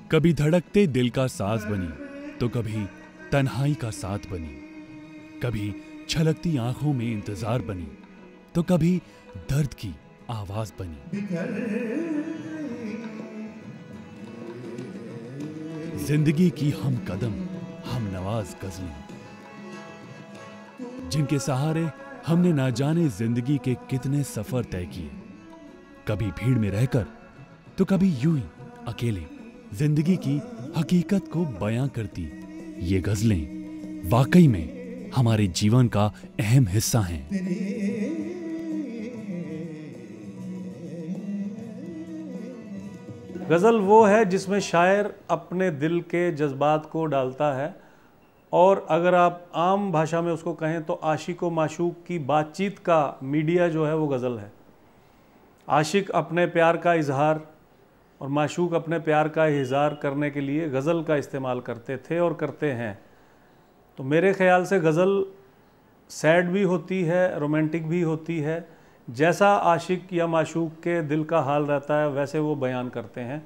कभी धड़कते दिल का साज बनी तो कभी तन्हाई का साथ बनी, कभी छलकती आंखों में इंतजार बनी तो कभी दर्द की आवाज बनी। जिंदगी की हम कदम हम नवाज गजलें, जिनके सहारे हमने ना जाने जिंदगी के कितने सफर तय किए, कभी भीड़ में रहकर तो कभी यूं ही अकेले। जिंदगी की हकीकत को बयां करती ये गजलें वाकई में हमारे जीवन का अहम हिस्सा हैं। गज़ल वो है जिसमें शायर अपने दिल के जज्बात को डालता है, और अगर आप आम भाषा में उसको कहें तो आशिक व माशूक की बातचीत का मीडिया जो है वो गज़ल है। आशिक अपने प्यार का इजहार और माशूक अपने प्यार का इजहार करने के लिए गज़ल का इस्तेमाल करते थे और करते हैं। तो मेरे ख़्याल से गज़ल सैड भी होती है, रोमांटिक भी होती है। जैसा आशिक या माशूक के दिल का हाल रहता है वैसे वो बयान करते हैं।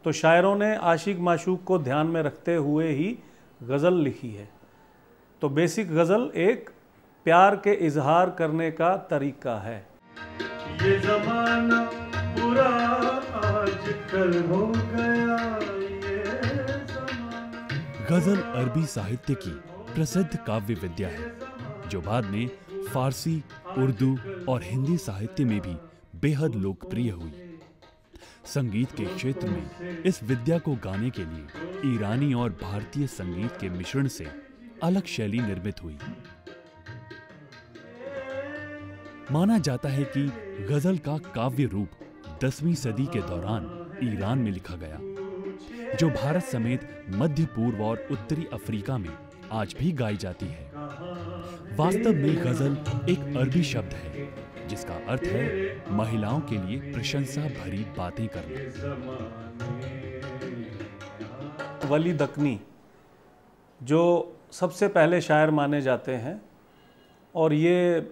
तो शायरों ने आशिक माशूक को ध्यान में रखते हुए ही गज़ल लिखी है। तो बेसिक गज़ल एक प्यार के इजहार करने का तरीका है। ये ज़माना बुरा आजकल हो गया, ये ज़माना। गज़ल अरबी साहित्य की प्रसिद्ध काव्य विद्या है जो बाद में फारसी, उर्दू और हिंदी साहित्य में भी बेहद लोकप्रिय हुई। संगीत के क्षेत्र में इस विद्या को गाने के लिए ईरानी और भारतीय संगीत के मिश्रण से अलग शैली निर्मित हुई। माना जाता है कि गजल का काव्य रूप 10वीं सदी के दौरान ईरान में लिखा गया, जो भारत समेत मध्य पूर्व और उत्तरी अफ्रीका में आज भी गाई जाती है। वास्तव में गजल एक अरबी शब्द है जिसका अर्थ है महिलाओं के लिए प्रशंसा भरी बातें करना। वली दक्नी जो सबसे पहले शायर माने जाते हैं, और ये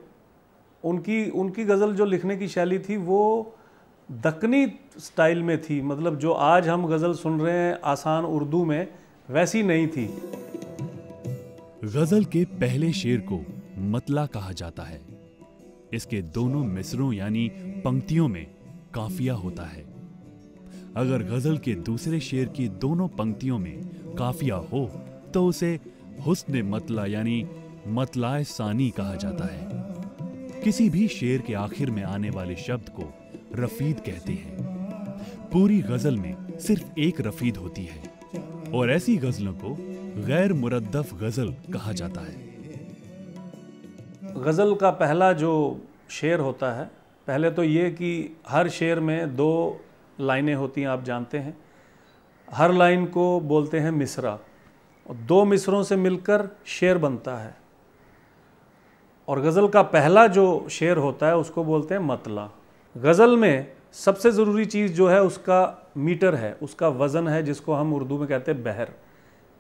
उनकी गज़ल जो लिखने की शैली थी वो दक्नी स्टाइल में थी। मतलब जो आज हम गज़ल सुन रहे हैं आसान उर्दू में, वैसी नहीं थी। गजल के पहले शेर को मतला कहा जाता है। इसके दोनों मिसरों यानी पंक्तियों में काफिया होता है। अगर गजल के दूसरे शेर की दोनों पंक्तियों में काफिया हो तो उसे हुस्न मतला यानी मतलाए सानी कहा जाता है। किसी भी शेर के आखिर में आने वाले शब्द को रफीद कहते हैं। पूरी गजल में सिर्फ एक रफीद होती है और ऐसी गजलों को गैर मुरद्दफ गजल कहा जाता है। गज़ल का पहला जो शेर होता है, पहले तो ये कि हर शेर में 2 लाइनें होती हैं, आप जानते हैं। हर लाइन को बोलते हैं मिसरा, और 2 मिसरों से मिलकर शेर बनता है। और गज़ल का पहला जो शेर होता है उसको बोलते हैं मतला। गज़ल में सबसे ज़रूरी चीज़ जो है उसका मीटर है, उसका वज़न है, जिसको हम उर्दू में कहते हैं बहर,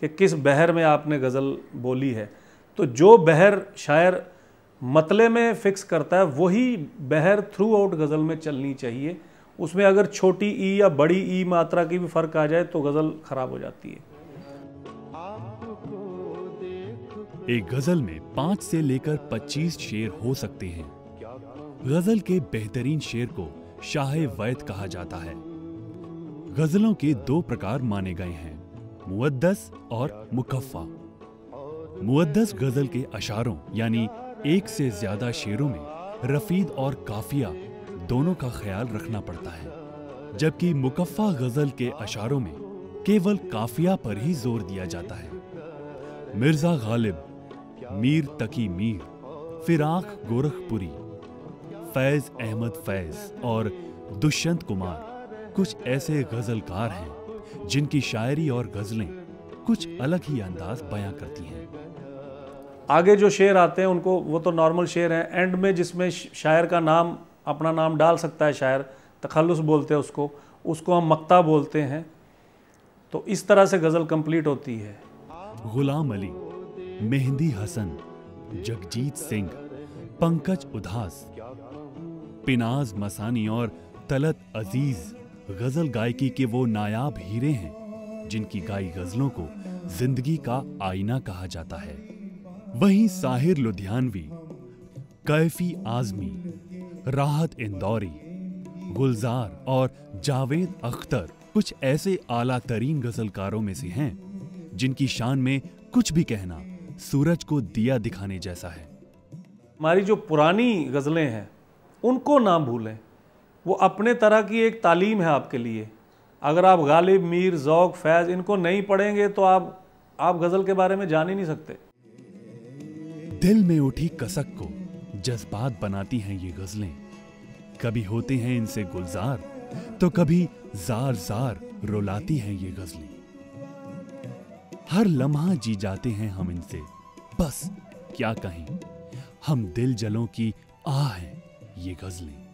कि किस बहर में आपने गज़ल बोली है। तो जो बहर शायर मतले में फिक्स करता है वही बहर थ्रू आउट गज़ल में चलनी चाहिए। उसमें अगर छोटी ई या बड़ी ई मात्रा की भी फ़र्क आ जाए तो गज़ल ख़राब हो जाती है। एक गज़ल में 5 से लेकर 25 शेर हो सकते हैं। गज़ल के बेहतरीन शेर को शाहे वैत कहा जाता है। गज़लों के 2 प्रकार माने गए हैं, मुअद्दस और मुकफ़्फ़ा। मुअद्दस गज़ल के अशारों यानी एक से ज्यादा शेरों में रफीद और काफिया दोनों का ख्याल रखना पड़ता है, जबकि मुकफ़्फ़ा गज़ल के अशारों में केवल काफिया पर ही जोर दिया जाता है। मिर्जा गालिब, मीर तकी मीर, फिराक गोरखपुरी, फैज अहमद फैज और दुष्यंत कुमार कुछ ऐसे गज़लकार हैं जिनकी शायरी और गज़लें कुछ अलग ही अंदाज बयां करती हैं। आगे जो शेर आते हैं उनको, वो तो नॉर्मल शेर हैं। एंड में जिसमें शायर का नाम, अपना नाम डाल सकता है शायर, तखल्लुस बोलते हैं उसको हम मक्ता बोलते हैं। तो इस तरह से गज़ल कंप्लीट होती है। गुलाम अली, मेहंदी हसन, जगजीत सिंह, पंकज उधास, पिनाज मसानी और तलत अजीज गज़ल गायकी के वो नायाब हीरे हैं जिनकी गाई गजलों को जिंदगी का आईना कहा जाता है। वहीं साहिर लुधियानवी, कैफी आजमी, राहत इंदौरी, गुलजार और जावेद अख्तर कुछ ऐसे आला तरीन गजलकारों में से हैं जिनकी शान में कुछ भी कहना सूरज को दिया दिखाने जैसा है। हमारी जो पुरानी गज़लें हैं उनको ना भूलें, वो अपने तरह की एक तालीम है आपके लिए। अगर आप गालिब, मीर, ज़ौक़, फैज़ इनको नहीं पढ़ेंगे तो आप गज़ल के बारे में जान ही नहीं सकते। दिल में उठी कसक को जज्बात बनाती हैं ये गजलें। कभी होते हैं इनसे गुलजार तो कभी जार जार रुलाती हैं ये गजलें। हर लम्हा जी जाते हैं हम इनसे, बस क्या कहें, हम दिल जलों की आह हैं ये गजलें।